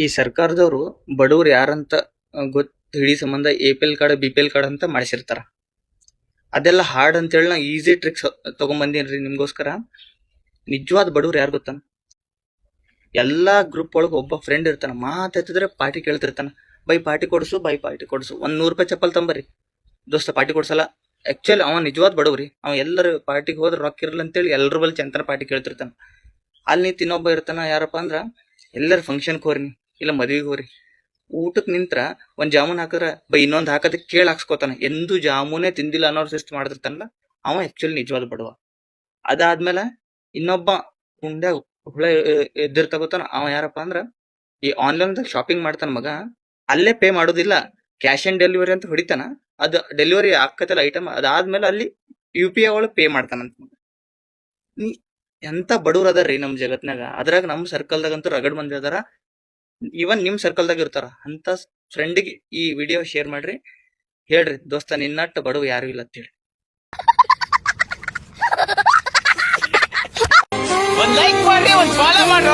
ಈ ಸರ್ಕಾರದವರು ಬಡವ್ರು ಯಾರಂತ ಗೊತ್ತ ಹಿಡಿ ಸಂಬಂಧ APL ಕಾರ್ಡ್ BPL ಕಾರ್ಡ್ ಅಂತ ಮಾಡಿಸಿರ್ತಾರ. ಅದೆಲ್ಲ ಹಾರ್ಡ್ ಅಂತೇಳಿ ನಾ ಈಸಿ ಟ್ರಿಕ್ಸ್ ತಗೊಂಡ್ಬಂದೇನ್ರಿ ನಿಮ್ಗೋಸ್ಕರ. ನಿಜವಾದ ಬಡವ್ರು ಯಾರು ಗೊತ್ತಾನ? ಎಲ್ಲಾ ಗ್ರೂಪ್ ಒಳಗೆ ಒಬ್ಬ ಫ್ರೆಂಡ್ ಇರ್ತಾನ, ಮಾತಾಡ್ತಿದ್ರೆ ಪಾರ್ಟಿ ಕೇಳ್ತಿರ್ತಾನ. ಬೈ ಪಾರ್ಟಿ ಕೊಡ್ಸು, ಬೈ ಪಾರ್ಟಿ ಕೊಡ್ಸು, ಒಂದ್ 100 ರೂಪಾಯಿ ಚಪ್ಪಲ್ ತಂಬರಿ ದೋಸ್ತ ಪಾರ್ಟಿ ಕೊಡ್ಸಲ್ಲ. ಆಕ್ಚುಲಿ ಅವ ನಿಜವಾದ ಬಡವ್ರಿ. ಅವ ಎಲ್ಲರ ಪಾರ್ಟಿಗೆ ಹೋದ್ರೆ ರೊಕ್ಕ ಇರಲ್ಲ ಅಂತೇಳಿ ಎಲ್ಲರ ಬಳಿ ಚಂತನ ಪಾರ್ಟಿ ಕೇಳ್ತಿರ್ತಾನ. ಅಲ್ಲಿ ನಿಂತ ಇನ್ನೊಬ್ಬ ಇರ್ತಾನ, ಯಾರಪ್ಪ ಅಂದ್ರ ಎಲ್ಲರ ಫಂಕ್ಷನ್ಗೆ ಹೋರಿ ಇಲ್ಲ ಮದ್ವಿಗೆ ಹೋರಿ, ಊಟಕ್ಕೆ ನಿಂತ್ರ ಒಂದ್ ಜಾಮೂನ್ ಹಾಕಿದ್ರ ಬೈ ಇನ್ನೊಂದ್ ಹಾಕದಕ್ಕೆ ಕೇಳಿ ಹಾಕ್ಸ್ಕೊತಾನ. ಎಂದು ಜಾಮೂನೇ ತಿಂದಿಲ್ಲ ಅನ್ನೋರ್ ಸಿಸ್ಟ್ ಮಾಡ್ತಿರ್ತಾನಲ್ಲ, ಅವ ಆಕ್ಚುಲಿ ನಿಜವಾದ ಬಡವ. ಅದಾದ್ಮೇಲೆ ಇನ್ನೊಬ್ಬ ಹುಂಡ್ಯಾಗ ಹುಳ ಎದ್ದಿರ್ತಾಗೋತಾನ, ಅವ ಯಾರಪ್ಪ ಅಂದ್ರ ಈ ಆನ್ಲೈನ್ ಶಾಪಿಂಗ್ ಮಾಡ್ತಾನ ಮಗ. ಅಲ್ಲೇ ಪೇ ಮಾಡೋದಿಲ್ಲ, ಕ್ಯಾಶ್ ಆನ್ ಡೆಲಿವರಿ ಅಂತ ಹೊಡಿತಾನ. ಅದ್ ಡೆಲಿವರಿ ಆಕತ್ತಲ್ಲ ಐಟಮ್, ಅದಾದ್ಮೇಲೆ ಅಲ್ಲಿ UPI ಒಳಗೆ ಪೇ ಮಾಡ್ತಾನಂತ. ನೀ ಎಂತ ಬಡವ್ರ ಅದಾರ್ರಿ ನಮ್ ಜಗತ್ನಾಗ. ಅದ್ರಾಗ ನಮ್ ಸರ್ಕಲ್ದಾಗಂತೂ ರಗಡ್ ಮಂದಿ ಅದಾರ. ಇವನ್ ನಿಮ್ ಸರ್ಕಲ್ದಾಗ ಇರ್ತಾರ. ಅಂತ ಫ್ರೆಂಡಿಗೆ ಈ ವಿಡಿಯೋ ಶೇರ್ ಮಾಡ್ರಿ, ಹೇಳ್ರಿ ದೋಸ್ತ ನಿನ್ನಟ್ಟ ಬಡವ ಯಾರು ಇಲ್ಲ ಅಂತ ಹೇಳಿ. ಒಂದ್ ಲೈಕ್ ಮಾಡ್ರಿ, ಒಂದ್ ಫಾಲೋ ಮಾಡ್ರಿ.